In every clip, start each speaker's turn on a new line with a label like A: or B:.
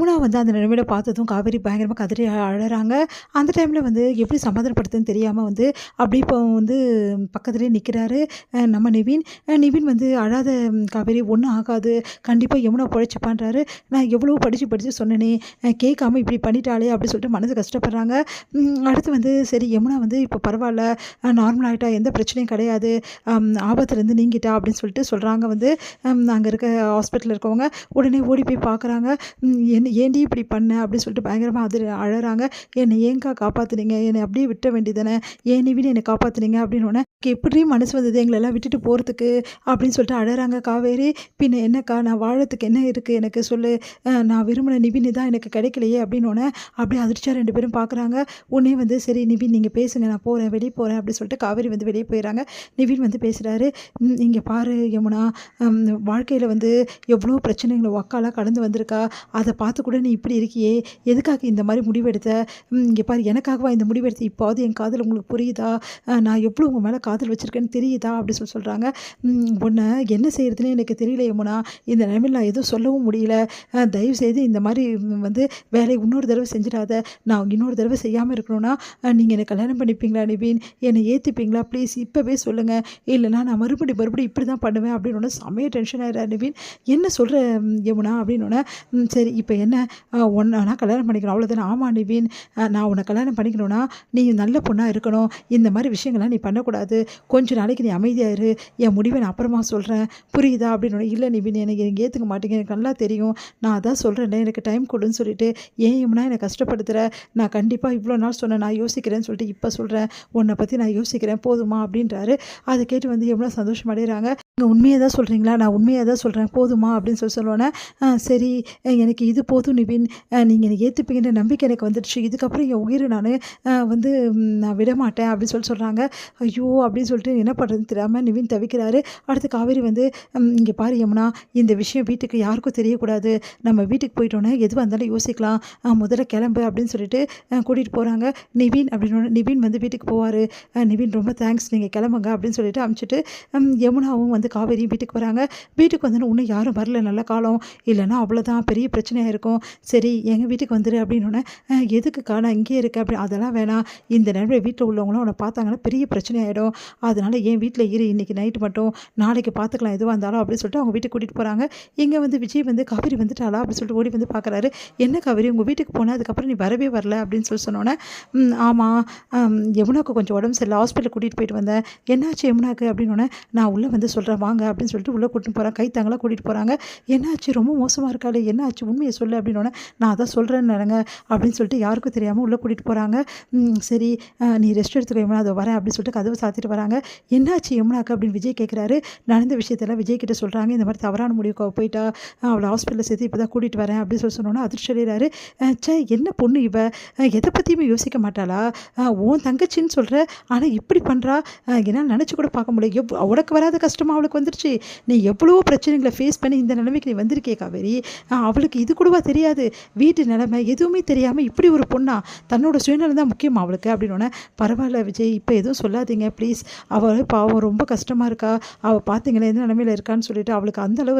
A: யமுனா வந்து அந்த நிலைமையில பார்த்ததும் காவேரி பயங்கரமா கதறி அழறாங்க. அந்த டைம்ல வந்து எப்படி சமாதானப்படுத்துன்னு தெரியாம வந்து அப்படியே இப்போ வந்து பக்கத்துலயே நிக்கிறாரு நம்ம நிவின். நிவின் வந்து "அழாத காவேரி ஒண்ணும் ஆகாது. கண்டிப்பா யமுனா பொழைச்சுப்பான்றாரு." நான் எவ்வளவோ படிச்சு படிச்சு சொன்னேனே! கேட்காம இப்படி பண்ணிட்டாளே! அப்படி சொல்லிட்டு மனசு கஷ்டப்படுறாங்க. அடுத்து வந்து சரி யமுனா வந்து இப்போ பரவால்ல. நார்மல் ஆயிட்டா. எந்த பிரச்சனையும் கிடையாது. ஆபத்துலேருந்து நீங்கிட்டா அப்படின்னு சொல்லிட்டு சொல்றாங்க வந்து அங்க இருக்க ஹாஸ்பிட்டல்ல இருக்கவங்க. உடனே ஓடி போய் பார்க்குறாங்க. ஏன்டி இப்படி பண்ண? அப்படின்னு சொல்லிட்டு பயங்கரமா அழறாங்க. "என்னை ஏன்க்கா காப்பாத்துனீங்க? என்னை அப்படியே விட்டுற வேண்டியதானே? ஏன் நிவின் என்னை காப்பாத்துனீங்க?" அப்படின்னோனே, "எப்படி மனசு வந்தது எங்களெல்லாம் விட்டுட்டு போறதுக்கு?" அப்படின்னு சொல்லிட்டு அழறாங்க காவேரி. "பின்ன என்னக்கா நான் வாழறதுக்கு என்ன இருக்கு எனக்கு சொல்லு? நான் விரும்பின நிவின் தான் எனக்கு கிடைக்கலையே." அப்படின்னோனே, அப்படியே அதிர்ச்சியா 2 பேரும் பார்க்குறாங்க. உடனே வந்து "சரி நிவின் நீங்க பேசுங்க. நான் போறேன். வெளிய போறேன்." அப்படி சொல்லிட்டு காவேரி வந்து வெளிய போயிறாங்க. நிவின் வந்து பேசுறாரு. "இங்க பாரு யமுனா, அம் வாழ்க்கையில வந்து எவ்வளோ பிரச்சனைகள உன் அக்காலாம் கடந்து வந்திருக்கா. அத பார்த்து கூட நீ இப்படி இருக்கியே! எதுக்காக இந்த மாரி முடிவெடுத்த? இங்க பாரு எனக்காகவா இந்த முடிவெடுத்த? இப்போவாது என் காதல் உங்களுக்கு புரியுதா? நான் எவ்வளோ உங்க மேல காதல் வச்சிருக்கேன்னு தெரியுதா?" அப்படி சொல்றாங்க. "உன்ன என்ன செய்றதுன்னே எனக்கு தெரியல யமுனா. இந்த நிலைமையில நான் எதுவும் சொல்லவும் முடியல. தயவுசெய்து இந்த மாரி வந்து வேலைய இன்னொரு தடவ செஞ்சுடாத. நான் இன்னொரு தடவ செய்யாம இருக்கணும்னா, நீங்க என்ன கல்யாணம் பண்ணிப்பீங்களா நிவின்? என்னை ஏத்துப்பீங்களா? ப்ளீஸ் இப்பவே சொல்லுங்க. இல்லன்னா நான் மறுபடியும் இப்படி தான் பண்ணுவேன்." அப்படின்னோனே செமையா டென்ஷன் ஆயிடுறாரு நிவின். "என்ன சொல்ற யமுனா?" அப்படின்னோனே, சரி இப்ப என்ன உன்ன நான் கல்யாணம் பண்ணிக்கணும் அவ்வளோதானே?" "ஆமா நிவின். நான் உன்ன கல்யாணம் பண்ணிக்கணும்னா, நீ நல்ல பொண்ணா இருக்கணும். இந்த மாரி விஷயங்கள்லாம் நீ பண்ணக்கூடாது. கொஞ்ச நாளைக்கு நீ அமைதியா இரு. என் முடிவ நான் அப்புறமா சொல்றேன். புரியுதா?" அப்படின்னோனே, "இல்ல நிவின் எனக்கு நீங்க ஏத்துக்க மாட்டீங்க. எனக்கு நல்லா தெரியும். நான் அதான் சொல்றேன்ல எனக்கு டைம் குடுன்னு சொல்லிட்டு, ஏன் யமுனா என்ன கஷ்டப்படுத்துற? நான் கண்டிப்பா இவ்வளோ நாள் சொன்னேன் நான் யோசிக்கிறேன்னு சொல்லிட்டு இப்ப சொல்றேன். உன்ன பத்தி நான் யோசிக்கிறேன் போதுமா?" அப்படின்றாரு. அத கேட்டு வந்து யமுனா சந்தோஷம் அடையறாங்க. "நீங்க உண்மைய தான் சொல்றீங்களா? நான் உண்மையா தான் சொல்றேன். போதுமா?" அப்படின்னு சொன்னோனே, சரி எனக்கு இது போதும் நிவின். நீங்க என்ன ஏத்துப்பீங்கன்ற நம்பிக்கை எனக்கு வந்துடுச்சு. இதுக்கப்புறம் என் உயிர நானு வந்து நான் விடமாட்டேன்." அப்படின்னு சொல்றாங்க. ஐயோ! அப்படின்னு சொல்லிட்டு என்ன பண்ணுறதுன்னு தெரியாம நிவின் தவிக்கிறாரு. அடுத்து காவேரி வந்து "இங்க பாரு யமுனா, இந்த விஷயம் வீட்டுக்கு யாருக்கும் தெரியக்கூடாது. நம்ம வீட்டுக்கு போயிட்டோன்னே எதுவா இருந்தாலும் யோசிக்கலாம். முதல்ல கிளம்பு." அப்படின்னு சொல்லிட்டு கூட்டிட்டு போறாங்க. நிவின் அப்படின்னோனே நிவின் வந்து வீட்டுக்கு போவாரு. "நிவின் ரொம்ப தேங்க்ஸ். நீங்க கிளம்புங்க." அப்படின்னு சொல்லிட்டு அனுப்பிச்சுட்டு யமுனாவும் வந்து காவேரியும் வீட்டுக்கு வராங்க. வீட்டுக்கு வந்தோனே இன்னும் யாரும் வரல நல்ல காலம். இல்லன்னா அவ்வளோதான் பெரிய பிரச்சனையா இருக்கும். "சரி எங்க வீட்டுக்கு வந்துரு." அப்படின்னோனே, எதுக்குக்கா நான் இங்கேயே இருக்கேன்." அப்படி "அதெல்லாம் வேணாம். இந்த நேரத்துல வீட்ல உள்ளவங்கலாம் உன்ன பார்த்தாங்கன்னா பெரிய பிரச்சனை ஆயிடும். அதனால என் வீட்ல இரு இன்னைக்கு நைட் மட்டும். நாளைக்கு பார்த்துக்கலாம் எதுவா இருந்தாலும்." அப்படின்னு சொல்லிட்டு அவங்க வீட்டுக்கு கூட்டிட்டு போறாங்க. இங்க வந்து விஜய் வந்து "காவேரி வந்துட்டாளா?" அப்படின்னு சொல்லிட்டு ஓடி வந்து பார்க்குறாரு. "என்ன காவேரி உங்க வீட்டுக்கு போன அதுக்கப்புறம் நீ வரவே வரல." அப்படின்னு சொன்னோனே, ஆமா யமுனாக்கு கொஞ்சம் உடம்பு சரியில்ல. ஹாஸ்பிட்டல் கூட்டிட்டு போயிட்டு வந்தேன்." "என்னாச்சு யமுனாக்கு?" அப்படின்னோனே, "நான் உள்ள வந்து சொல்றேன் வாங்க." அப்படின்னு சொல்லிட்டு உள்ள கூட்டிட்டு போறாங்க. கை தாங்கலா கூட்டிட்டு போறாங்க. "என்னாச்சு? ரொம்ப மோசமா இருக்காளே! என்னாச்சு? உண்மைய சொல்லு." அப்படின்னோனே, "நான் அதான் சொல்றேன்னேங்க." அப்படின்னு சொல்லிட்டு யாருக்கும் தெரியாம உள்ள கூட்டிட்டு போறாங்க. சரி நீ ரெஸ்ட் எடுத்துக்கோ யமுனா அதோ வரேன்." அப்படின்னு சொல்லிட்டு கதவ சாத்திட்டு வராங்க. "என்னாச்சு யமுனாக்கு?" அப்படின்னு விஜய் கேட்குறாரு. நடந்த விஷயத்தெல்லாம் விஜய் கிட்ட சொல்றாங்க. இந்த மாரி தவறான முடிவுக்கு அவ போயிட்டா. அவள ஹாஸ்பிட்டல்ல சேர்த்து இப்ப தான் கூட்டிட்டு வரேன் அப்படின்னு சொன்னோனே அதிர்ச்சி அடைறாரு. ச்சே என்ன பொண்ணு இவ! எத பத்தியுமே யோசிக்க மாட்டாளா? உன் தங்கச்சின்னு சொல்ற, ஆனா இப்படி பண்றா. என்னால நெனச்சு கூட பார்க்க முடியல. உனக்கு வராத கஷ்டமா அவளுக்கு வந்துருச்சு. நீ எவ்வளவோ பிரச்சனைகள ஃபேஸ் பண்ணி இந்த நிலைமைக்கு நீ வந்திருக்கியே காவேரி. அவளுக்கு இது கூடவா தெரியாது? வீட்டு நிலைமை எதுவுமே தெரியாம இப்படி ஒரு பொண்ணா? தன்னோட சுயநலம் தான் முக்கியமா அவளுக்கு?" அப்படின்னோனே, "பரவால்ல விஜய் இப்ப எதுவும் சொல்லாதீங்க ப்ளீஸ். அவ பாவம் ரொம்ப கஷ்டமா இருக்கா. அவ பார்த்தீங்களா எந்த நிலைமையில இருக்கான்னு சொல்லிட்டு அவளுக்கு அந்த அளவு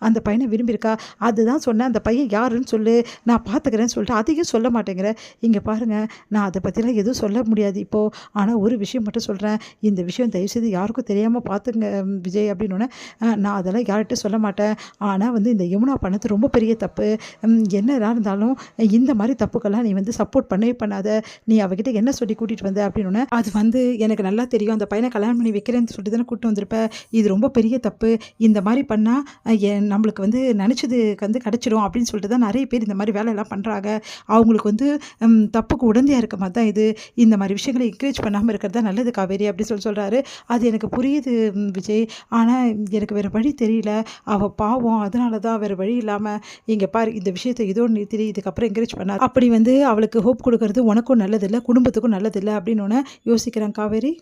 A: அந்த பையன விரும்பியிருக்கா. அதுதான் சொன்னேன். அந்த பையன் யாருன்னு சொல்லு. நான் பார்த்துக்கிறேன்னு சொல்லிட்டு அதையும் சொல்ல மாட்டேங்கிற. இங்க பாருங்க நான் அத பத்திலாம் எதுவும் சொல்ல முடியாது இப்போ. ஆனா ஒரு விஷயம் மட்டும் சொல்றேன். இந்த விஷயம் தயவுசெய்து யாருக்கும் தெரியாம பார்த்துங்க விஜய்." அப்படின்னோனே, நான் அதெல்லாம் யார்கிட்டயும் சொல்ல மாட்டேன். ஆனா வந்து இந்த யமுனா பண்ணது ரொம்ப பெரிய தப்பு. என்னதான் இருந்தாலும் இந்த மாரி தப்புக்கெல்லாம் நீ வந்து சப்போர்ட் பண்ணவே பண்ணாத. நீ அவகிட்ட என்ன சொல்லி கூட்டிட்டு வந்த?" அப்படின்னோனே, "அது வந்து எனக்கு நல்லா தெரியும். அந்த பையன கல்யாணம் பண்ணி வைக்கிறேன்னு சொல்லிட்டு தானே கூட்டிட்டு வந்திருப்ப. இது ரொம்ப பெரிய தப்பு. இந்த மாரி பண்ணா நம்மளுக்கு வந்து நெனச்சது வந்து கிடைச்சிடும்." அப்படின்னு சொல்லிட்டு தான் நெறைய பேர் இந்த மாரி வேலையெல்லாம் பண்றாங்க. அவங்களுக்கு வந்து தப்புக்கு உடந்தையா இருக்க மாரி தான் இது. இந்த மாரி விஷயங்கள என்கரேஜ் பண்ணாம இருக்கிறது தான் நல்லது காவேரி அப்படி சொல்றாரு. அது எனக்கு புரியுது விஜய். ஆனா எனக்கு வேற வழி தெரியல. அவ பாவம் அதனால தான் வேற வழி இல்லாம இங்க பாரு இந்த விஷயத்த இதோட நிறுத்திடு. இதுக்கப்புறம் என்கரேஜ் பண்ணாத. அப்படி வந்து அவளுக்கு ஹோப் குடுக்கறது உனக்கும் நல்லதில்ல, குடும்பத்துக்கும் நல்லதில்ல." அப்படின்னோனே யோசிக்கிறாங்க காவேரி.